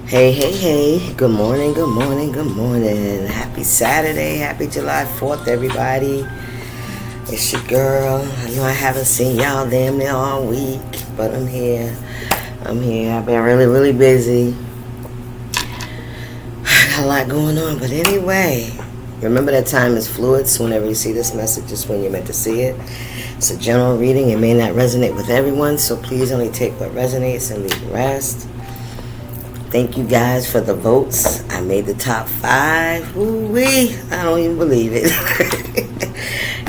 Hey, hey, hey. Good morning, good morning, good morning. Happy Saturday. Happy July 4th, everybody. It's your girl. I know I haven't seen y'all damn near all week, but I'm here. I've been really, really busy. Got a lot going on, but anyway. Remember that time is fluid, so whenever you see this message, it's when you're meant to see it. It's a general reading. It may not resonate with everyone, so please only take what resonates and leave the rest. Thank you guys for the votes. I made the top 5. Woo-wee. I don't even believe it.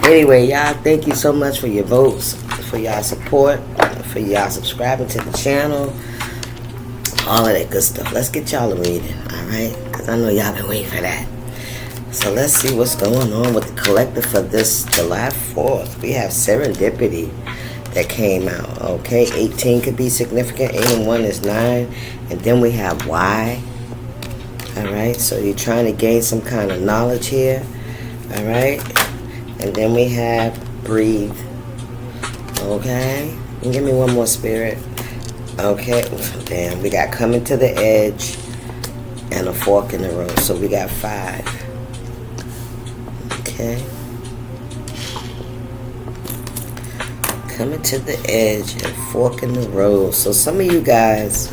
Anyway, y'all, thank you so much for your votes, for y'all support, for y'all subscribing to the channel, all of that good stuff. Let's get y'all a reading, all right? Because I know y'all been waiting for that. So let's see what's going on with the collective for this July 4th. We have serendipity that came out, okay? 18 could be significant. 8 and 1 is 9. And then we have why. Alright, so you're trying to gain some kind of knowledge here. Alright. And then we have breathe. Okay. And give me one more, spirit. Okay. Damn, we got coming to the edge and a fork in the road. So we got 5. Okay. Coming to the edge and fork in the road. So some of you guys,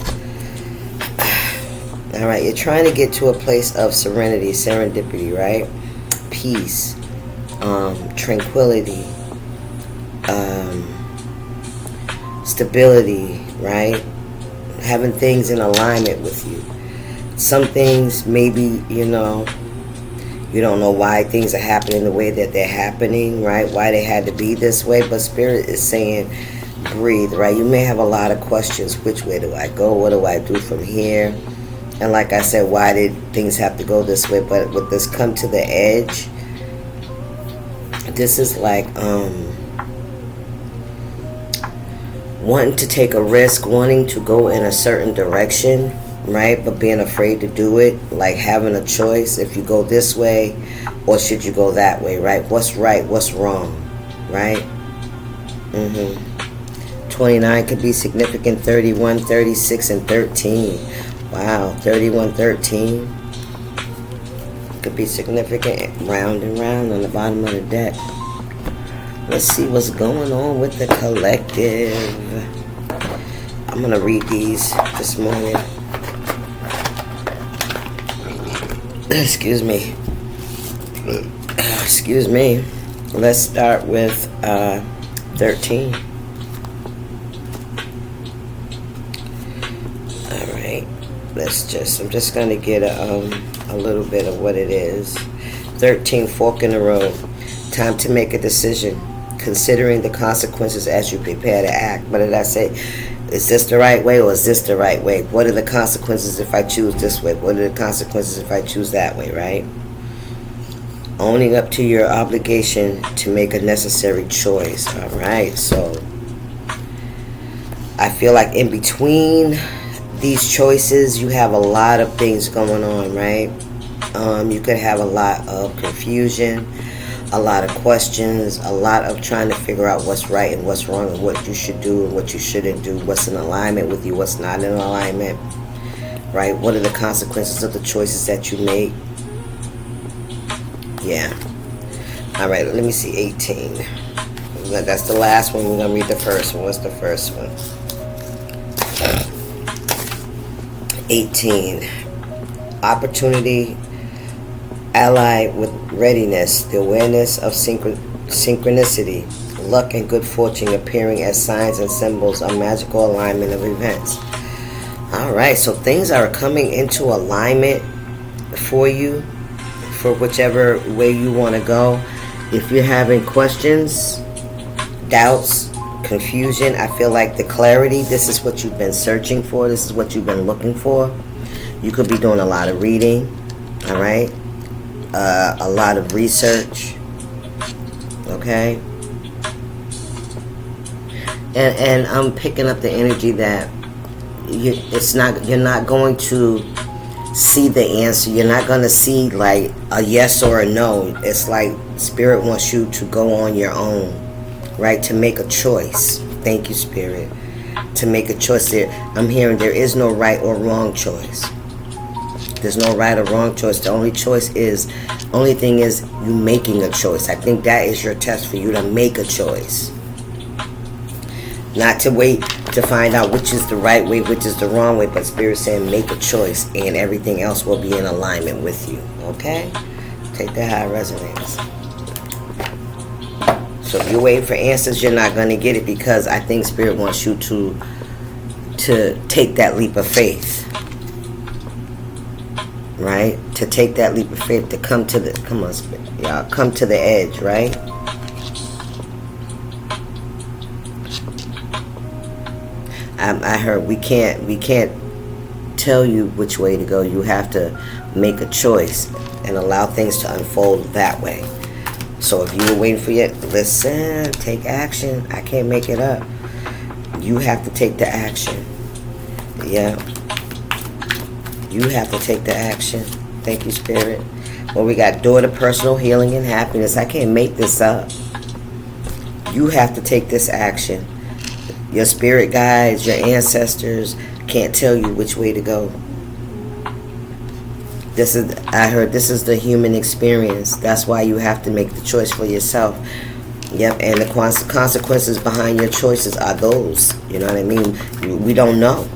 all right, you're trying to get to a place of serenity, serendipity, right? Peace, tranquility, stability, right? Having things in alignment with you. Some things maybe, you don't know why things are happening the way that they're happening, right? Why they had to be this way, but Spirit is saying breathe, right? You may have a lot of questions. Which way do I go? What do I do from here? And like I said, why did things have to go this way? But with this come to the edge, this is like wanting to take a risk, wanting to go in a certain direction, right? But being afraid to do it, like having a choice if you go this way or should you go that way, right? What's right, what's wrong, right? 29 could be significant. 31, 36, and 13. Wow, 31, 13 could be significant. Round and round on the bottom of the deck. Let's see what's going on with the collective. I'm going to read these this morning. Excuse me. Excuse me. Let's start with 13. Alright. I'm just going to get a little bit of what it is. 13, fork in the road. Time to make a decision. Considering the consequences as you prepare to act. What did I say? Is this the right way or is this the right way? What are the consequences if I choose this way? What are the consequences if I choose that way, right? Owning up to your obligation to make a necessary choice. All right, so I feel like in between these choices, you have a lot of things going on, right? You could have a lot of confusion, a lot of questions, a lot of trying to figure out what's right and what's wrong and what you should do and what you shouldn't do, what's in alignment with you, what's not in alignment, right? What are the consequences of the choices that you make? Yeah. All right, let me see, 18. That's the last one. We're going to read the first one. What's the first one? 18. Opportunity allied with readiness, the awareness of synchronicity, luck and good fortune appearing as signs and symbols of magical alignment of events. Alright, so things are coming into alignment for you, for whichever way you want to go. If you're having questions, doubts, confusion, I feel like the clarity, this is what you've been searching for, this is what you've been looking for. You could be doing a lot of reading, alright? A lot of research, okay? And I'm picking up the energy that you're not going to see the answer. You're not going to see like a yes or a no. It's like Spirit wants you to go on your own, right? To make a choice. Thank you, Spirit. To make a choice. I'm hearing there is no right or wrong choice. There's no right or wrong choice. The only thing is you making a choice. I think that is your test, for you to make a choice. Not to wait to find out which is the right way, which is the wrong way, but Spirit saying make a choice, and everything else will be in alignment with you. Okay? Take that how it resonates. So if you're waiting for answers, you're not going to get it, because I think Spirit wants you to take that leap of faith. Right? To take that leap of faith, to come to the edge, right? I heard we can't tell you which way to go. You have to make a choice and allow things to unfold that way. So if you were waiting for it, listen, take action. I can't make it up. You have to take the action. Yeah. You have to take the action. Thank you, Spirit. Well, we got door to personal healing and happiness. I can't make this up. You have to take this action. Your spirit guides, your ancestors can't tell you which way to go. I heard this is the human experience. That's why you have to make the choice for yourself. Yep, and the consequences behind your choices are those. You know what I mean? We don't know.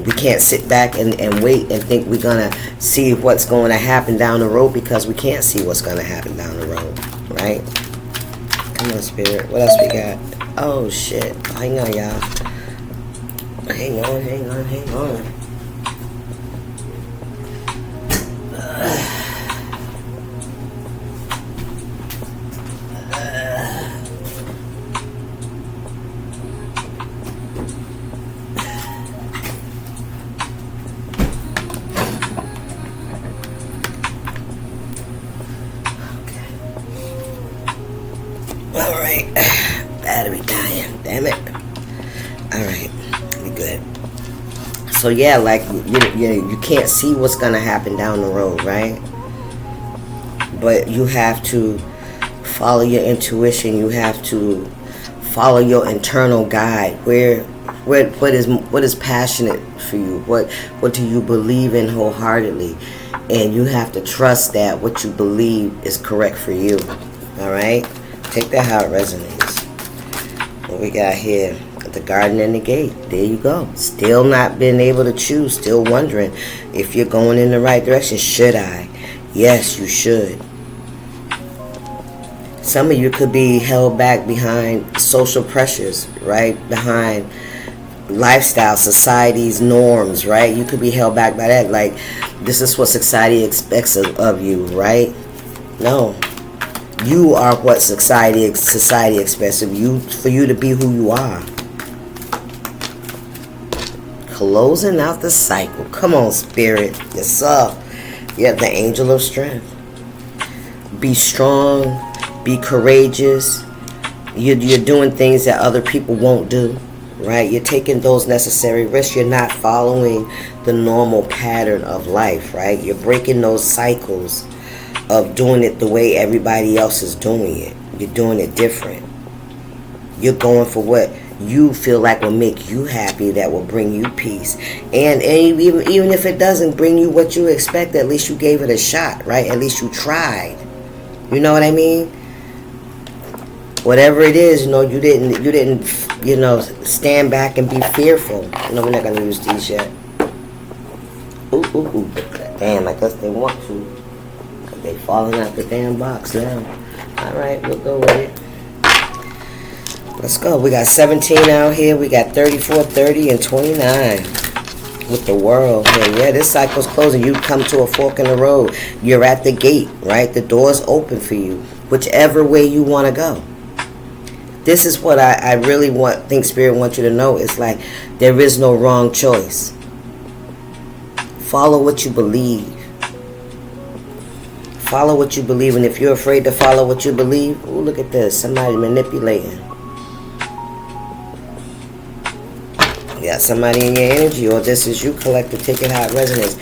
We can't sit back and wait and think we're going to see what's going to happen down the road, because we can't see what's going to happen down the road, right? Come on, Spirit. What else we got? Oh, shit. Hang on, y'all. Hang on. Alright. Battery dying. Damn it. Alright. We good. So yeah, like you can't see what's gonna happen down the road, right? But you have to follow your intuition. You have to follow your internal guide. What is passionate for you? What do you believe in wholeheartedly? And you have to trust that what you believe is correct for you. Alright? Take that how it resonates. What we got here? The garden and the gate. There you go. Still not been able to choose. Still wondering if you're going in the right direction. Should I? Yes, you should. Some of you could be held back behind social pressures, right? Behind lifestyle, society's norms, right? You could be held back by that. Like, this is what society expects of you, right? No. You are what society expects of you, for you to be who you are. Closing out the cycle. Come on, Spirit. Yes, up. You have the angel of strength. Be strong. Be courageous. You're doing things that other people won't do, right? You're taking those necessary risks. You're not following the normal pattern of life, right? You're breaking those cycles of doing it the way everybody else is doing it. You're doing it different. You're going for what you feel like will make you happy, that will bring you peace. And even if it doesn't bring you what you expect, at least you gave it a shot, right? At least you tried. You know what I mean? Whatever it is, you didn't stand back and be fearful. No, we're not gonna use these yet. Ooh. Damn, I guess they want to. They falling out the damn box now. Alright, we'll go with it. Let's go. We got 17 out here. We got 34, 30, and 29 with the world. Yeah, this cycle's closing. You come to a fork in the road. You're at the gate, right? The door's open for you. Whichever way you want to go. This is what I really think Spirit wants you to know. It's like there is no wrong choice. Follow what you believe. Follow what you believe. And if you're afraid to follow what you believe, ooh, look at this. Somebody manipulating. You got somebody in your energy, or this is you, collective. Take it how it resonates.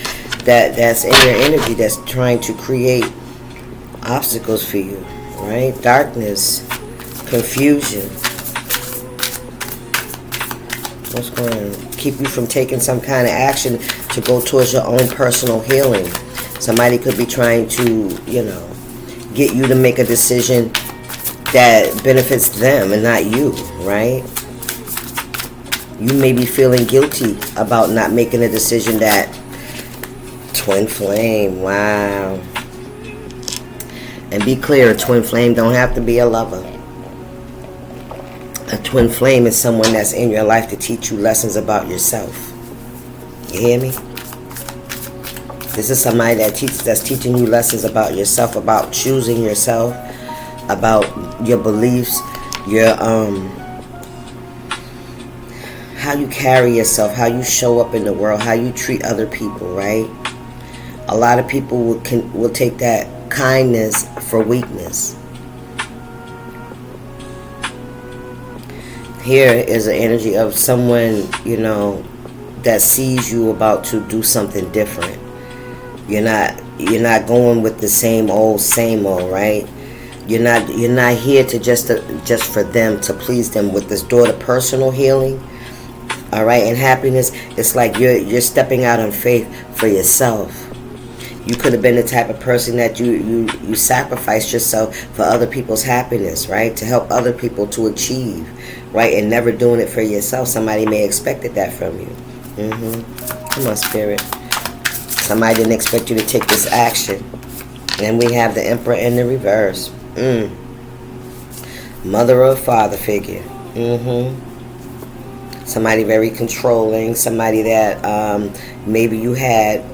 That's in your energy, that's trying to create obstacles for you, right? Darkness, confusion. What's going on? Keep you from taking some kind of action to go towards your own personal healing. Somebody could be trying to, get you to make a decision that benefits them and not you, right? You may be feeling guilty about not making a decision that twin flame, wow. And be clear, a twin flame don't have to be a lover. A twin flame is someone that's in your life to teach you lessons about yourself. You hear me? This is somebody that's teaching you lessons about yourself, about choosing yourself, about your beliefs, your how you carry yourself, how you show up in the world, how you treat other people, right? A lot of people will take that kindness for weakness. Here is an energy of someone, that sees you about to do something different. You're not going with the same old, right? You're not here to just for them, to please them with this door to personal healing. All right, and happiness, it's like you're stepping out on faith for yourself. You could have been the type of person that you sacrificed yourself for other people's happiness, right? To help other people to achieve, right? And never doing it for yourself. Somebody may have expected that from you. Come on, Spirit. Somebody didn't expect you to take this action. And we have the Emperor in the reverse. Mother or father figure. Somebody very controlling. Somebody that maybe you had...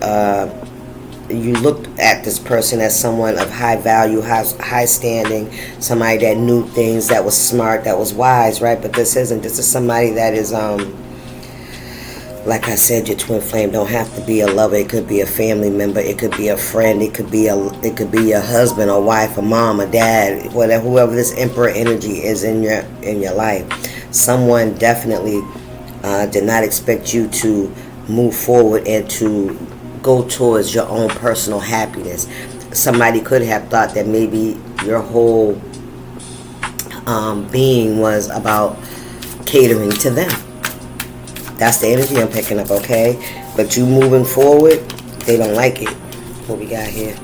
you looked at this person as someone of high value, high standing, somebody that knew things, that was smart, that was wise, right? But this isn't. This is somebody that is, like I said, your twin flame don't have to be a lover. It could be a family member. It could be a friend. It could be a husband, a wife, a mom, a dad, whatever. Whoever this Emperor energy is in your life, someone definitely did not expect you to move forward and to go towards your own personal happiness. Somebody could have thought that maybe your whole being was about catering to them. That's the energy I'm picking up, okay? But you moving forward, they don't like it. What we got here?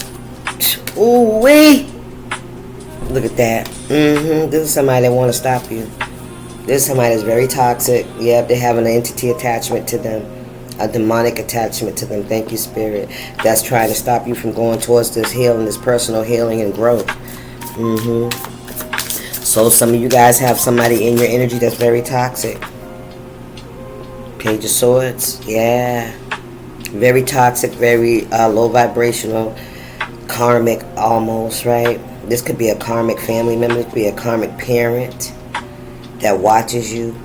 Ooh, wee! Look at that. This is somebody that want to stop you. This is somebody that's very toxic. Yep, they have an entity attachment to them. A demonic attachment to them. Thank you, Spirit. That's trying to stop you from going towards this healing, this personal healing and growth. So some of you guys have somebody in your energy that's very toxic. Page of Swords. Yeah. Very toxic, very low vibrational, karmic almost, right? This could be a karmic family member. It could be a karmic parent that watches you.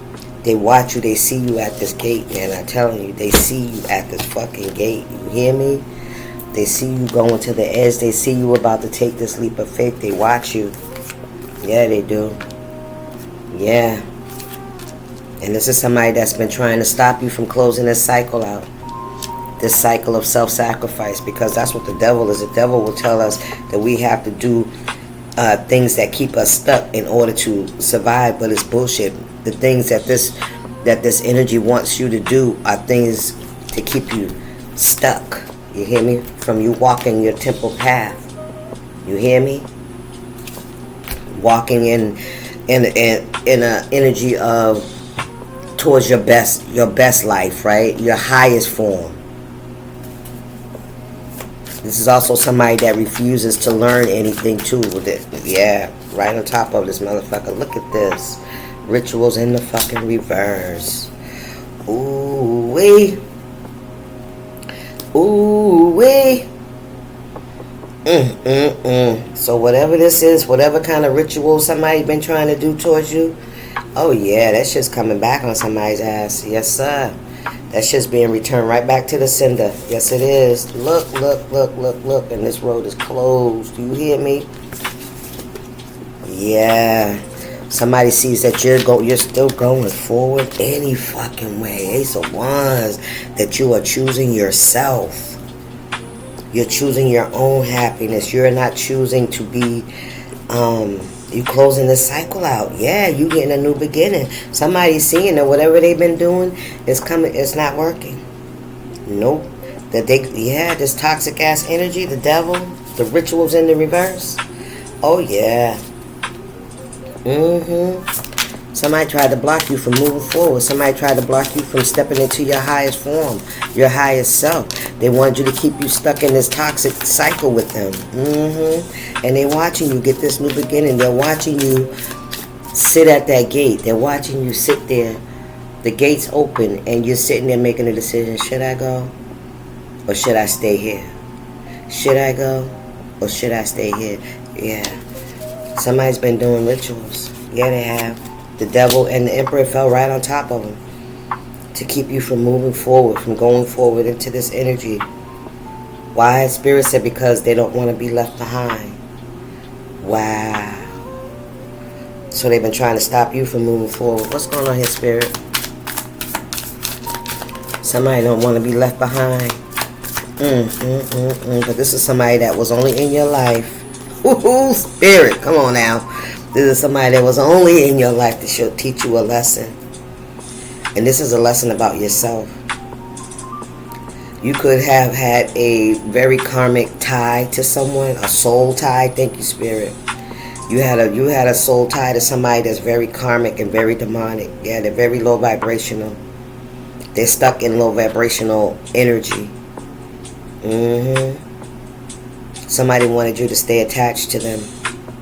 They watch you, they see you at this gate, man. I'm telling you, they see you at this fucking gate. You hear me? They see you going to the edge. They see you about to take this leap of faith. They watch you. Yeah, they do. Yeah. And this is somebody that's been trying to stop you from closing this cycle out. This cycle of self-sacrifice, because that's what the devil is. The devil will tell us that we have to do things that keep us stuck in order to survive, but it's bullshit. The things that this energy wants you to do are things to keep you stuck. You hear me? From you walking your temple path. You hear me? Walking in a energy of towards your best life, right? Your highest form. This is also somebody that refuses to learn anything too with it. Yeah, right on top of this motherfucker. Look at this. Rituals in the fucking reverse. Ooh wee. Ooh wee. So whatever this is, whatever kind of ritual somebody's been trying to do towards you, oh yeah, that shit's coming back on somebody's ass. Yes, sir. That shit's being returned right back to the sender. Yes, it is. Look, look, look, look, look. And this road is closed. Do you hear me? Yeah. Somebody sees that you're still going forward any fucking way. Ace of Wands. That you are choosing yourself. You're choosing your own happiness. You're not choosing to be You closing this cycle out. Yeah, you getting a new beginning. Somebody's seeing that whatever they've been doing is coming. It's not working. Nope. This toxic ass energy, the devil, the rituals in the reverse. Oh yeah. Somebody tried to block you from moving forward. Somebody tried to block you from stepping into your highest form, your highest self. They wanted you to keep you stuck in this toxic cycle with them. And they're watching you get this new beginning. They're watching you sit at that gate. They're watching you sit there. The gate's open and you're sitting there making a decision. Should I go or should I stay here? Should I go or should I stay here? Yeah. Somebody's been doing rituals. Yeah, they have. The devil and the emperor fell right on top of them to keep you from moving forward, from going forward into this energy. Why? Spirit said because they don't want to be left behind. Wow. So they've been trying to stop you from moving forward. What's going on here, Spirit? Somebody don't want to be left behind. But this is somebody that was only in your life. Ooh, Spirit, come on now. This is somebody that was only in your life to teach you a lesson. And this is a lesson about yourself. You could have had a very karmic tie to someone, a soul tie. Thank you, Spirit. You had a soul tie to somebody that's very karmic and very demonic. Yeah, they're very low vibrational. They're stuck in low vibrational energy. Somebody wanted you to stay attached to them.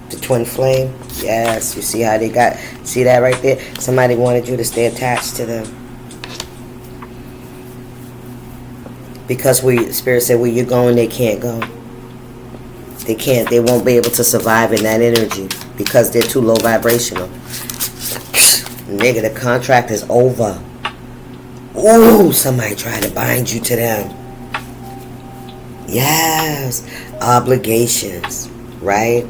The twin flame. Yes, you see how they got, see that right there? Somebody wanted you to stay attached to them. Because Spirit said where you're going, they can't go. They won't be able to survive in that energy because they're too low vibrational. Nigga, the contract is over. Ooh, somebody tried to bind you to them. Yes, obligations, right?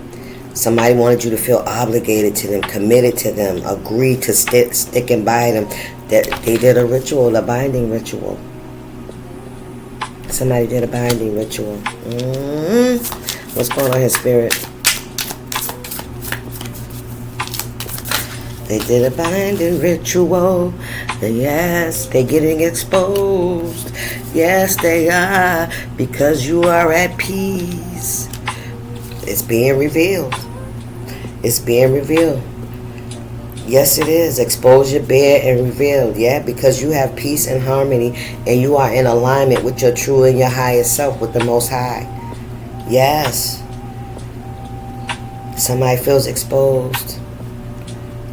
Somebody wanted you to feel obligated to them, committed to them, agreed to sticking by them. That they did a ritual, a binding ritual. Somebody did a binding ritual. What's going on here, Spirit? They did a binding ritual. Yes, they're getting exposed. Yes, they are. Because you are at peace. It's being revealed. It's being revealed. Yes, it is. Exposure, bare, and revealed. Yeah, because you have peace and harmony, and you are in alignment with your true and your highest self, with the Most High. Yes. Somebody feels exposed.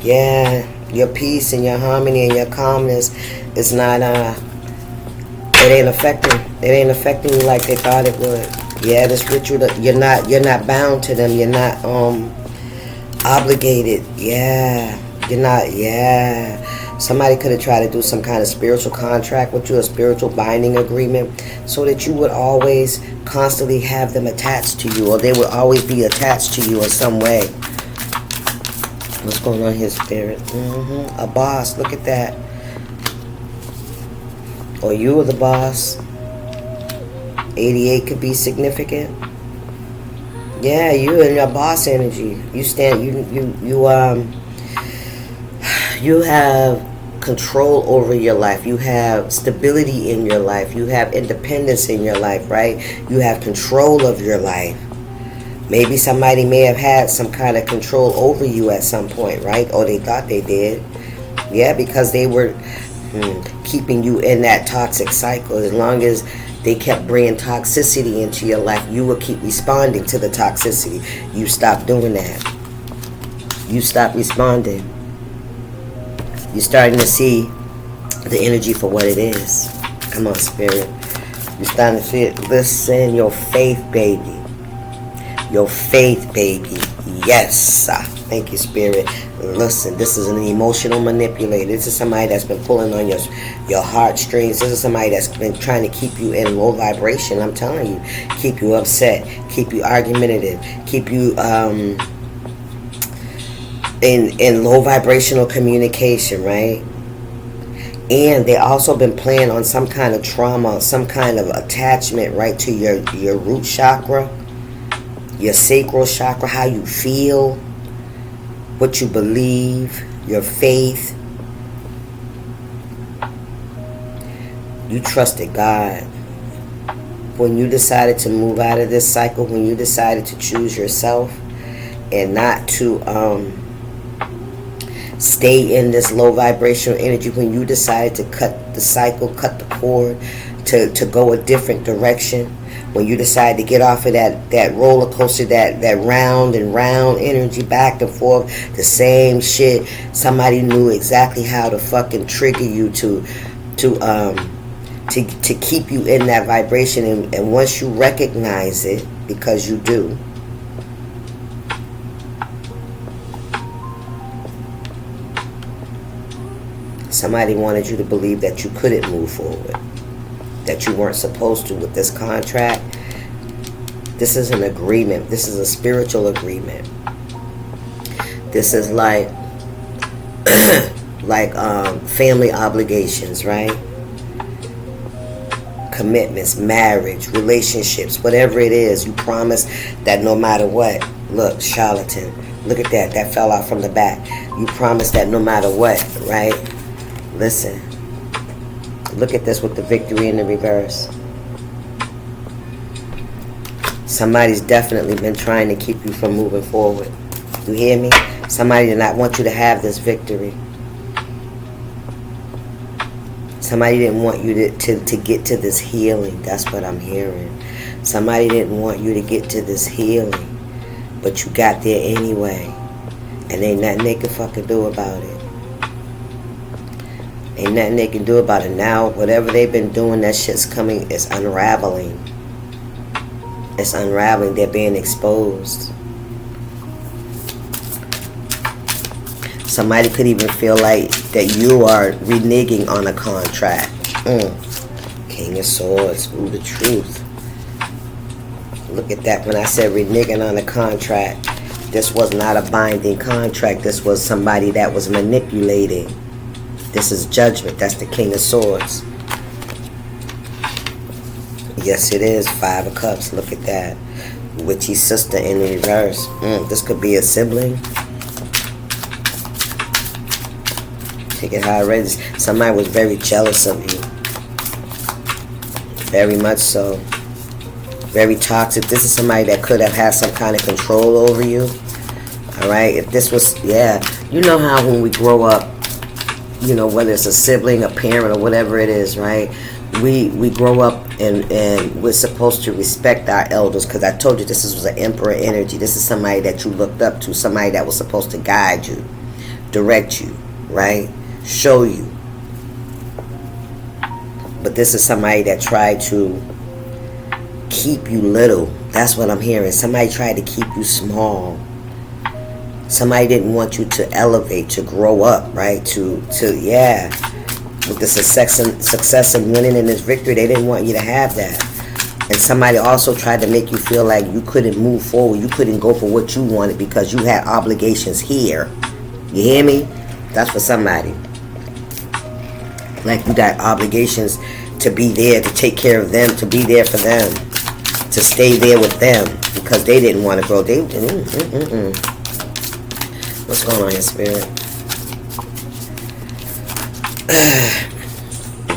Yeah, your peace and your harmony and your calmness is not. It ain't affecting you like they thought it would. Yeah, this ritual, you're not bound to them. You're not obligated. Yeah, you're not. Yeah, somebody could have tried to do some kind of spiritual contract with you, a spiritual binding agreement, so that you would always constantly have them attached to you, or they would always be attached to you in some way. What's going on here, Spirit? A boss. Look at that. Or you were the boss. 88 could be significant. Yeah, you and your boss energy. You stand. You have control over your life. You have stability in your life. You have independence in your life, right? You have control of your life. Maybe somebody may have had some kind of control over you at some point, right? Or they thought they did. Yeah, because they were keeping you in that toxic cycle. As long as they kept bringing toxicity into your life, you will keep responding to the toxicity. You stop doing that. You stop responding. You're starting to see the energy for what it is. Come on, Spirit. You're starting to see it. Listen, your faith, baby. Your faith, baby. Yes. Thank you, Spirit. Listen, this is an emotional manipulator. This is somebody that's been pulling on your heartstrings. This is somebody that's been trying to keep you in low vibration. I'm telling you. Keep you upset. Keep you argumentative. Keep you in low vibrational communication, right? And they also been playing on some kind of trauma, some kind of attachment, right, to your root chakra, your sacral chakra, how you feel. what you believe, your faith. You trusted God. When you decided to move out of this cycle, when you decided to choose yourself and not to stay in this low vibrational energy, when you decided to cut the cycle, cut the cord, to go a different direction, when you decide to get off of that roller coaster, that round and round energy, back and forth, the same shit, somebody knew exactly how to fucking trigger you to keep you in that vibration. And once you recognize it, because you do, somebody wanted you to believe that you couldn't move forward, that you weren't supposed to with this contract. This is an agreement. This is a spiritual agreement. This is like family obligations, right? Commitments, marriage, relationships, whatever it is. You promise that no matter what. Look, charlatan. Look at that. That fell out from the back. You promise that no matter what, right? Listen. Look at this with the victory in the reverse. Somebody's definitely been trying to keep you from moving forward. You hear me? Somebody did not want you to have this victory. Somebody didn't want you to get to this healing. That's what I'm hearing. Somebody didn't want you to get to this healing. But you got there anyway. And ain't nothing they can fucking do about it. Ain't nothing they can do about it. Now, whatever they've been doing, that shit's coming, it's unraveling. It's unraveling. They're being exposed. Somebody could even feel like that you are reneging on a contract. King of Swords. Ooh, the truth. Look at that. When I said reneging on a contract, this was not a binding contract. This was somebody that was manipulating. This is judgment. That's the King of Swords. Yes, it is. 5 of Cups. Look at that. Witchy sister in the reverse. This could be a sibling. Take it how I read this. Somebody was very jealous of you. Very much so. Very toxic. This is somebody that could have had some kind of control over you. Alright? If this was, yeah. You know how when we grow up, you know, whether it's a sibling, a parent, or whatever it is, right? We grow up and we're supposed to respect our elders, because I told you this was an emperor energy. This is somebody that you looked up to, somebody that was supposed to guide you, direct you, right? Show you. But this is somebody that tried to keep you little. That's what I'm hearing. Somebody tried to keep you small. Somebody didn't want you to elevate, to grow up, right? Yeah. With the success and winning in this victory, they didn't want you to have that. And somebody also tried to make you feel like you couldn't move forward. You couldn't go for what you wanted because you had obligations here. You hear me? That's for somebody. Like you got obligations to be there, to take care of them, to be there for them, to stay there with them because they didn't want to grow. What's going on here, Spirit?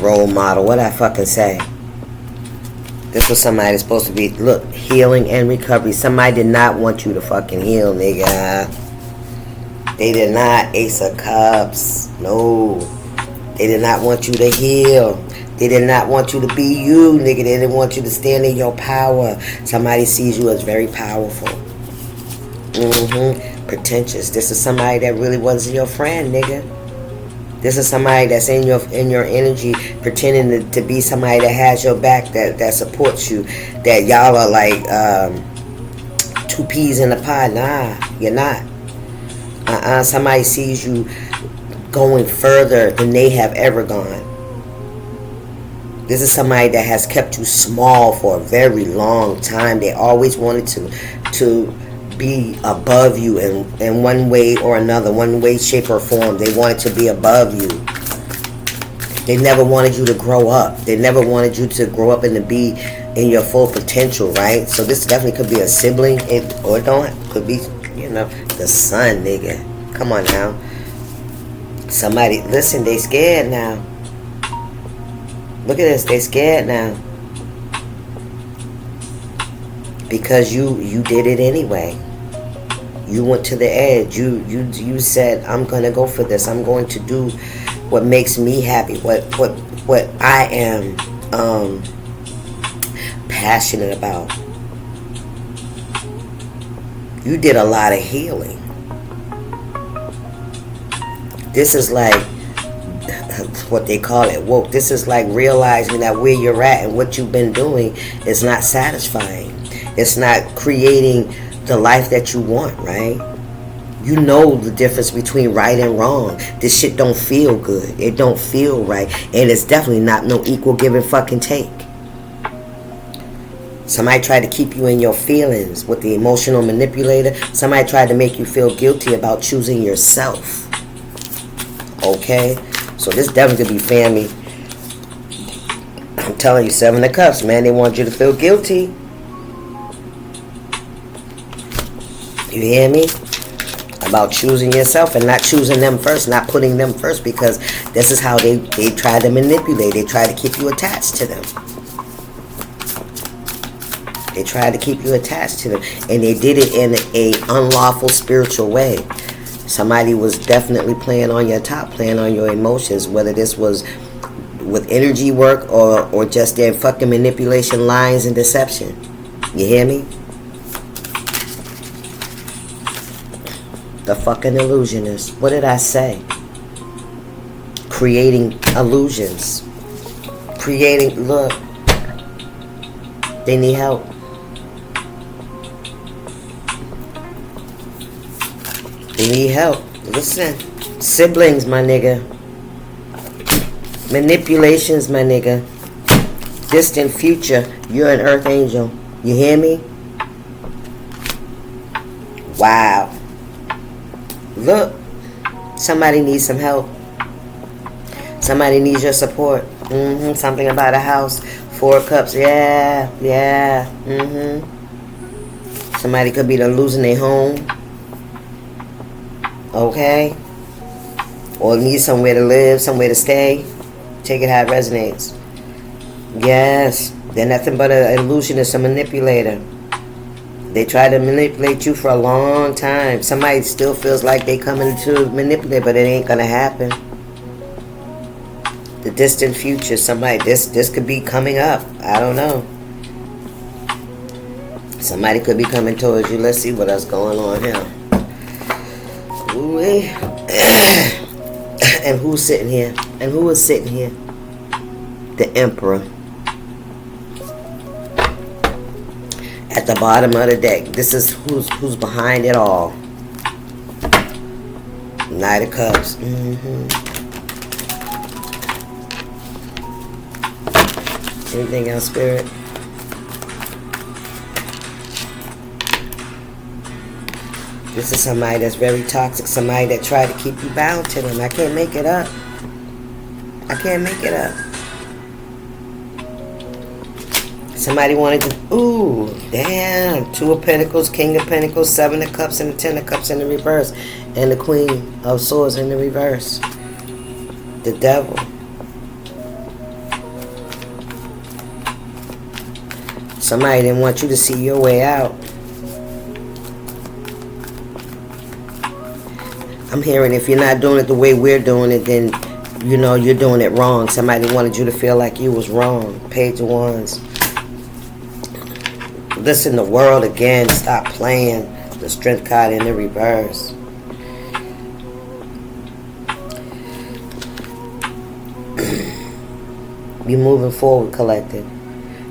Role model. What I fucking say? This was somebody that's supposed to be, look, healing and recovery. Somebody did not want you to fucking heal, nigga. They did not. Ace of Cups. No. They did not want you to heal. They did not want you to be you, nigga. They didn't want you to stand in your power. Somebody sees you as very powerful. Pretentious. This is somebody that really wasn't your friend, nigga. This is somebody that's in your energy, pretending to be somebody that has your back, that supports you, that y'all are like two peas in a pod. Nah, you're not. Somebody sees you going further than they have ever gone. This is somebody that has kept you small for a very long time. They always wanted to be above you in one way or another, one way, shape, or form. They wanted to be above you. They never wanted you to grow up. They never wanted you to grow up and to be in your full potential, right? So this definitely could be a sibling, or it don't. Could be, you know, the sun, nigga. Come on now. Somebody, listen, they scared now. Look at this, they scared now. Because you did it anyway. You went to the edge. You said, I'm gonna go for this. I'm going to do what makes me happy. What I am passionate about. You did a lot of healing. This is like what they call it, woke. This is like realizing that where you're at and what you've been doing is not satisfying. It's not creating the life that you want, right? You know the difference between right and wrong. This shit don't feel good. It don't feel right. And it's definitely not no equal give and fucking take. Somebody tried to keep you in your feelings with the emotional manipulator. Somebody tried to make you feel guilty about choosing yourself. Okay? So this definitely could be family. I'm telling you, 7 of Cups, man. They want you to feel guilty. You hear me? About choosing yourself and not choosing them first, not putting them first, because this is how they try to manipulate. They try to keep you attached to them. They tried to keep you attached to them. And they did it in a unlawful spiritual way. Somebody was definitely playing on your top, playing on your emotions, whether this was with energy work or just their fucking manipulation, lies, and deception. You hear me? The fucking illusionist. What did I say? Creating illusions. Creating, look. They need help. They need help. Listen. Siblings, my nigga. Manipulations, my nigga. Distant future. You're an earth angel. You hear me? Wow. Look. Somebody needs some help. Somebody needs your support. Something about a house. 4 of Cups. Yeah. Somebody could be losing their home. Okay? Or need somewhere to live, somewhere to stay. Take it how it resonates. Yes. They're nothing but an illusionist, a manipulator. They try to manipulate you for a long time. Somebody still feels like they coming to manipulate, but it ain't gonna happen. The distant future, somebody, this could be coming up. I don't know. Somebody could be coming towards you. Let's see what else going on here. Ooh-wee. And who's sitting here? And who is sitting here? The Emperor. At the bottom of the deck. This is who's behind it all. Knight of Cups. Anything else, Spirit? This is somebody that's very toxic. Somebody that tried to keep you bound to them. I can't make it up. I can't make it up. Somebody wanted to... Ooh, damn. 2 of Pentacles, King of Pentacles, 7 of Cups, and the 10 of Cups in the reverse. And the Queen of Swords in the reverse. The Devil. Somebody didn't want you to see your way out. I'm hearing if you're not doing it the way we're doing it, then, you know, you're doing it wrong. Somebody wanted you to feel like you was wrong. Page of Wands. Listen, the world again. Stop playing. The Strength card in the reverse. You're moving forward, collective.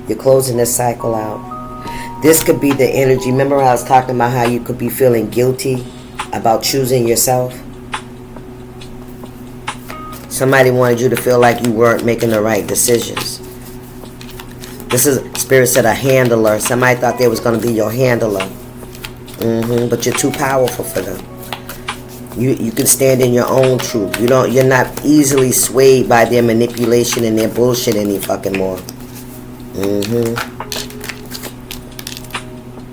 You're closing this cycle out. This could be the energy. Remember I was talking about how you could be feeling guilty about choosing yourself? Somebody wanted you to feel like you weren't making the right decisions. This is, Spirit said, a handler. Somebody thought they was going to be your handler. But you're too powerful for them. You can stand in your own truth. You're not easily swayed by their manipulation and their bullshit any fucking more.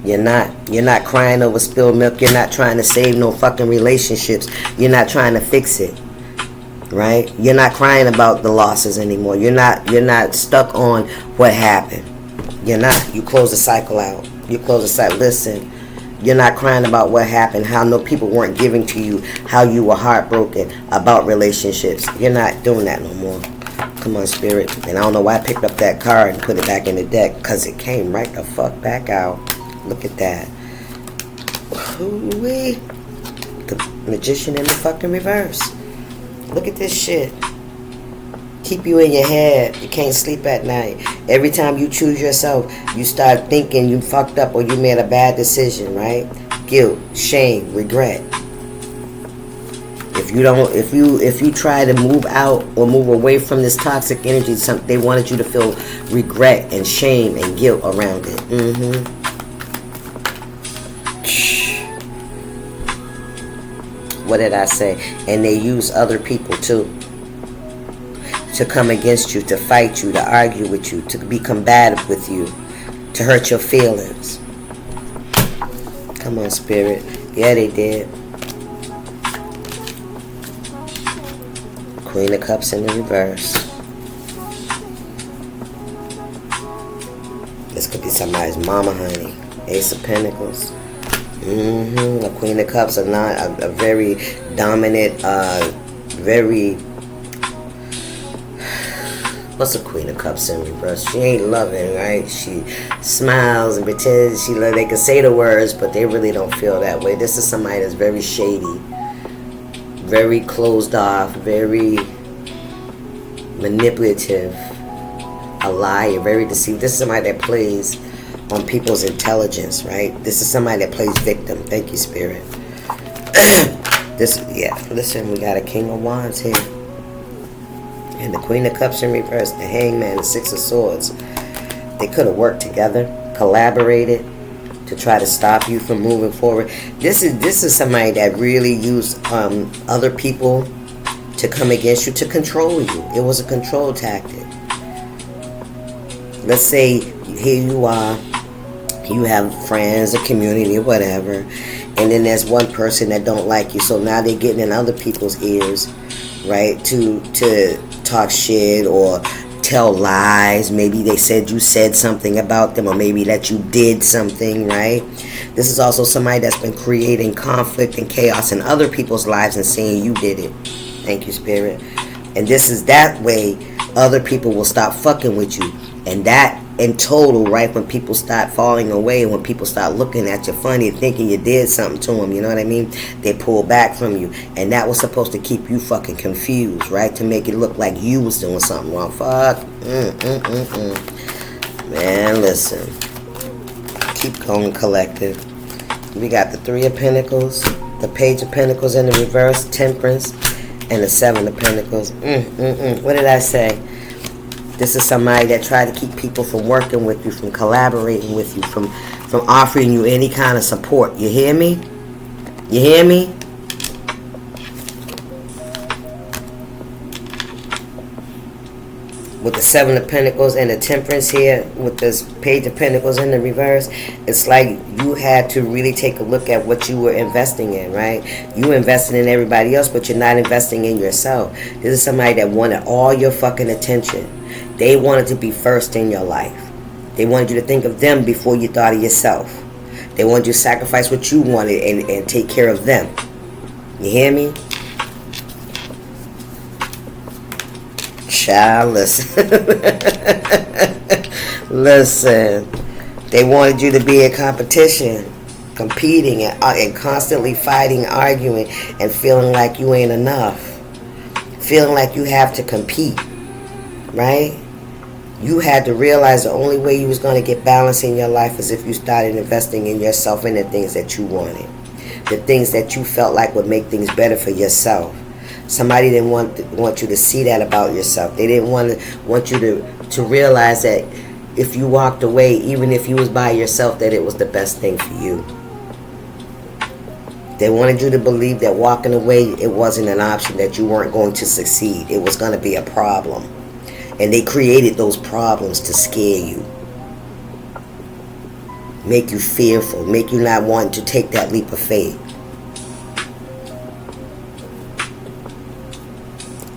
You're not crying over spilled milk. You're not trying to save no fucking relationships. You're not trying to fix it. Right? You're not crying about the losses anymore. You're not stuck on what happened. You're not. You close the cycle out. You close the cycle. Listen, you're not crying about what happened, how no people weren't giving to you, how you were heartbroken about relationships. You're not doing that no more. Come on, Spirit. And I don't know why I picked up that card and put it back in the deck, because it came right the fuck back out. Look at that. Ooh-wee. The Magician in the fucking reverse. Look at this shit. Keep you in your head. You can't sleep at night. Every time you choose yourself, you start thinking you fucked up or you made a bad decision, right? Guilt, shame, regret. If you try to move out or move away from this toxic energy, they wanted you to feel regret and shame and guilt around it. What did I say? And they use other people too, to come against you, to fight you, to argue with you, to be combative with you, to hurt your feelings. Come on, Spirit. Yeah, they did. Queen of Cups in the reverse. This could be somebody's mama, honey. Ace of Pentacles. The Queen of Cups are not a very dominant, what's a Queen of Cups in reverse? She ain't loving, right? She smiles and pretends she love. They can say the words, but they really don't feel that way. This is somebody that's very shady, very closed off, very manipulative, a liar, very deceived. This is somebody that plays on people's intelligence, right? This is somebody that plays victim. Thank you, Spirit. Listen, we got a King of Wands here. And the Queen of Cups in reverse, the Hangman, the Six of Swords. They could have worked together, collaborated to try to stop you from moving forward. This is somebody that really used other people to come against you, to control you. It was a control tactic. Let's say here you are, you have friends, a community, or whatever, and then there's one person that don't like you, so now they're getting in other people's ears, right, to talk shit or tell lies. Maybe they said you said something about them, or maybe that you did something, right? This is also somebody that's been creating conflict and chaos in other people's lives and saying you did it. Thank you, Spirit. And this is that way other people will stop fucking with you. And that in total, right, when people start falling away, when people start looking at you funny, thinking you did something to them, you know what I mean? They pull back from you. And that was supposed to keep you fucking confused, right? To make it look like you was doing something wrong. Fuck. Man, listen. Keep going, collective. We got the Three of Pentacles, the Page of Pentacles in the reverse, Temperance, and the Seven of Pentacles. What did I say? This is somebody that tried to keep people from working with you, from collaborating with you, from offering you any kind of support. You hear me? You hear me? With the Seven of Pentacles and the Temperance here, with this Page of Pentacles in the reverse, it's like you had to really take a look at what you were investing in, right? You were investing in everybody else, but you're not investing in yourself. This is somebody that wanted all your fucking attention. They wanted to be first in your life. They wanted you to think of them before you thought of yourself. They wanted you to sacrifice what you wanted and take care of them. You hear me? Child, listen. Listen. They wanted you to be in competition, competing and constantly fighting, arguing, and feeling like you ain't enough. Feeling like you have to compete, right? You had to realize the only way you was going to get balance in your life is if you started investing in yourself and the things that you wanted. The things that you felt like would make things better for yourself. Somebody didn't want you to see that about yourself. They didn't want you to realize that if you walked away, even if you was by yourself, that it was the best thing for you. They wanted you to believe that walking away, it wasn't an option, that you weren't going to succeed. It was going to be a problem. And they created those problems to scare you. make you fearful, make you not want to take that leap of faith.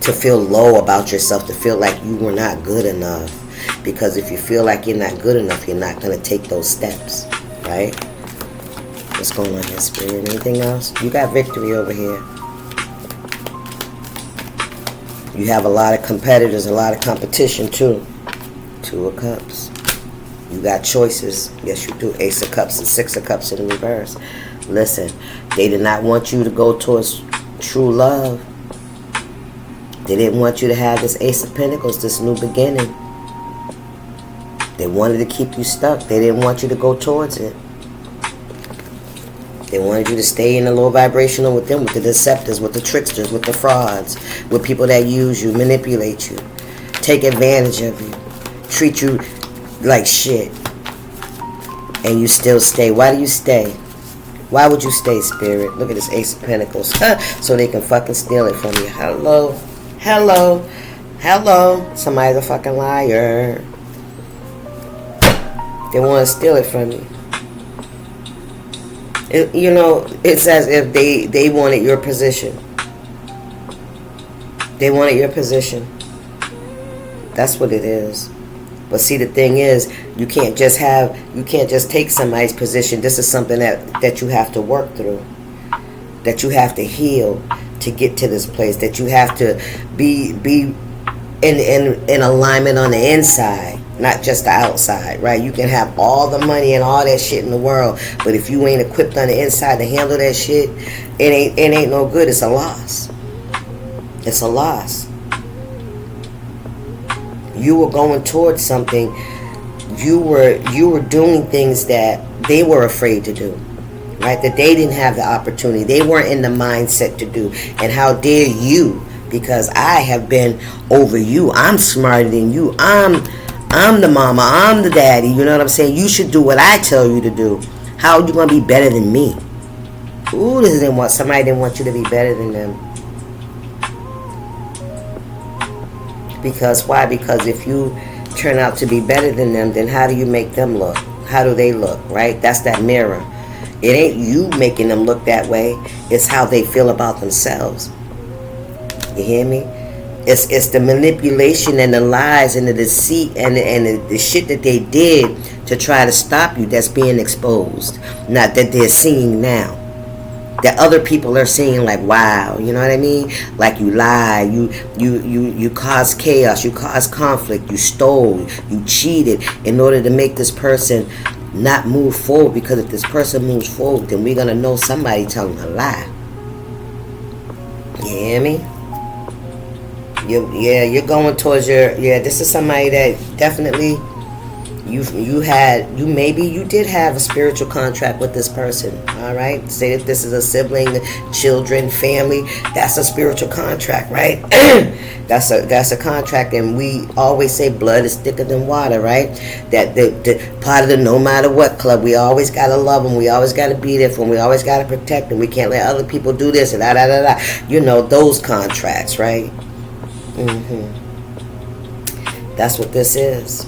To feel low about yourself, to feel like you were not good enough. Because if you feel like you're not good enough, you're not going to take those steps, right? What's going on here, Spirit? Anything else? You got victory over here. You have a lot of competitors, a lot of competition too. 2 of Cups. You got choices. Yes, you do. Ace of Cups and 6 of Cups in the reverse. Listen, they did not want you to go towards true love. They didn't want you to have this Ace of Pentacles, this new beginning. They wanted to keep you stuck. They didn't want you to go towards it. They wanted you to stay in the low vibrational with them, with the deceptors, with the tricksters, with the frauds, with people that use you, manipulate you, take advantage of you, treat you like shit. And you still stay. Why do you stay? Why would you stay, Spirit? Look at this Ace of Pentacles. So they can fucking steal it from you. Hello. Hello. Hello. Somebody's a fucking liar. They want to steal it from you. You know, it's as if they wanted your position. They wanted your position. That's what it is. But see, the thing is, you can't just take somebody's position. This is something that you have to work through. That you have to heal to get to this place. That you have to be in alignment on the inside, not just the outside, right? You can have all the money and all that shit in the world, but if you ain't equipped on the inside to handle that shit, it ain't no good. It's a loss. It's a loss. You were going towards something. You were doing things that they were afraid to do, right? That they didn't have the opportunity. They weren't in the mindset to do. And how dare you? Because I have been over you. I'm smarter than you. I'm the mama. I'm the daddy. You know what I'm saying? You should do what I tell you to do. How are you going to be better than me? Ooh, somebody didn't want you to be better than them. Because why? Because if you turn out to be better than them, then how do you make them look? How do they look, right? That's that mirror. It ain't you making them look that way. It's how they feel about themselves. You hear me? It's the manipulation and the lies and the deceit and the shit that they did to try to stop you that's being exposed. Not that they're seeing now. That other people are seeing like, wow, you know what I mean? Like you lie, you cause chaos, you cause conflict, you stole, you cheated in order to make this person not move forward. Because if this person moves forward, then we're going to know somebody telling a lie. You hear me? You're going towards this is somebody that definitely you did have a spiritual contract with this person. All right, say if this is a sibling, children, family, that's a spiritual contract, right? that's a contract. And we always say blood is thicker than water, right? That the part of the no matter what club, we always gotta love them, we always gotta be there for them, we always gotta protect them, we can't let other people do this and da. You know, those contracts, right? That's what this is.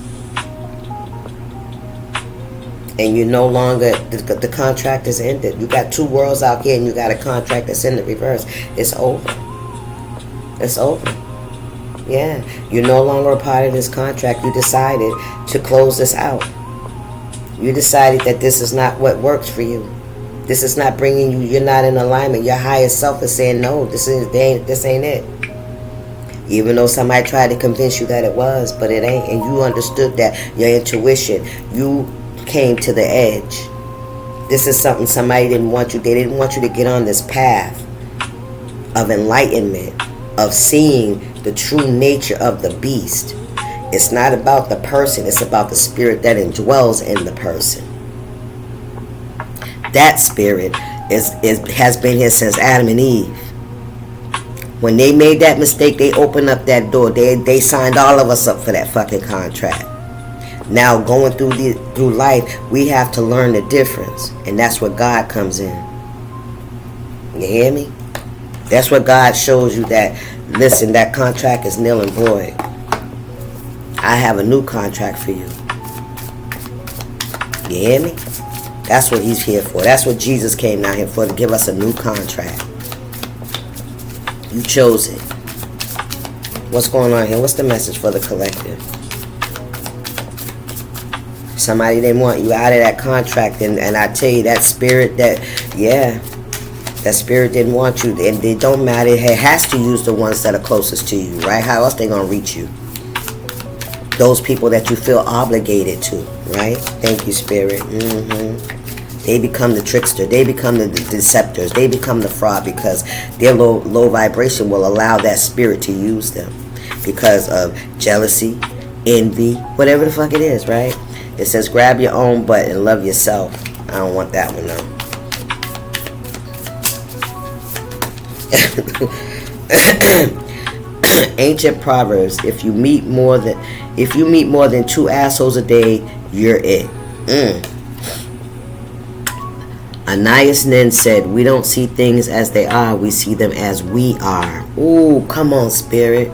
And you no longer, the contract is ended. You got 2 worlds out here and you got a contract that's in the reverse. It's over. It's over. Yeah. You're no longer a part of this contract. You decided to close this out. You decided that this is not what works for you. This is not bringing you, you're not in alignment. Your higher self is saying, no, this ain't it. Even though somebody tried to convince you that it was, but it ain't. And you understood that, your intuition, you came to the edge. This is something somebody didn't want you. They didn't want you to get on this path of enlightenment, of seeing the true nature of the beast. It's not about the person. It's about the spirit that indwells in the person. That spirit has been here since Adam and Eve. When they made that mistake, they opened up that door. They signed all of us up for that fucking contract. Now going through life, we have to learn the difference. And that's where God comes in. You hear me? That's where God shows you that, listen, that contract is nil and void. I have a new contract for you. You hear me? That's what he's here for. That's what Jesus came down here for, to give us a new contract. You chose it. What's going on here? What's the message for the collective? Somebody didn't want you out of that contract, and I tell you, that spirit, that spirit didn't want you, and it don't matter. It has to use the ones that are closest to you, right? How else they gonna reach you? Those people that you feel obligated to, right? Thank you, Spirit. They become the trickster. They become the deceptors. They become the fraud, because their low vibration will allow that spirit to use them because of jealousy, envy, whatever the fuck it is, right? It says grab your own butt and love yourself. I don't want that one though. Ancient Proverbs: if you meet more than 2 assholes a day, you're it. Anais Nin said, we don't see things as they are, we see them as we are. Ooh, come on, Spirit.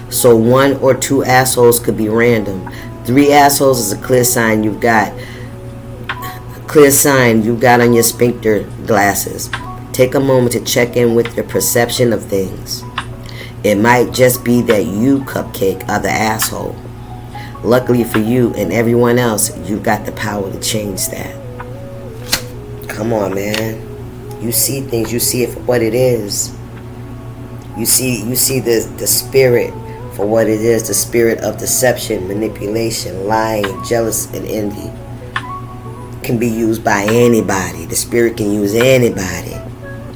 So 1 or 2 assholes could be random. 3 assholes is a clear sign you've got on your sphincter glasses. Take a moment to check in with your perception of things. It might just be that you, Cupcake, are the asshole. Luckily for you and everyone else, you've got the power to change that. Come on, man. You see things, you see it for what it is. You see the spirit for what it is, the spirit of deception, manipulation, lying, jealous, and envy. Can be used by anybody. The spirit can use anybody.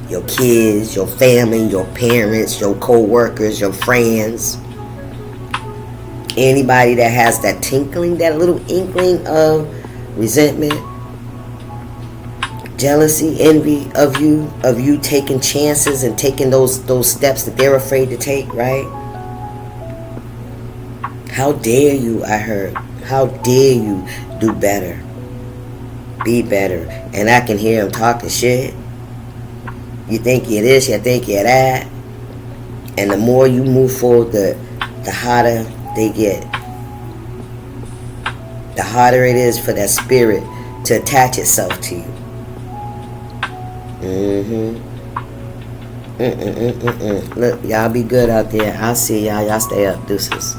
Your kids, your family, your parents, your co-workers, your friends. Anybody that has that tinkling, that little inkling of resentment, jealousy, envy of you taking chances and taking those steps that they're afraid to take, right? How dare you, I heard. How dare you do better? Be better. And I can hear them talking shit. You think you're this, you think you're that. And the more you move forward, the hotter they get. The harder it is for that spirit to attach itself to you. Look, y'all be good out there. I'll see y'all. Y'all stay up. Deuces.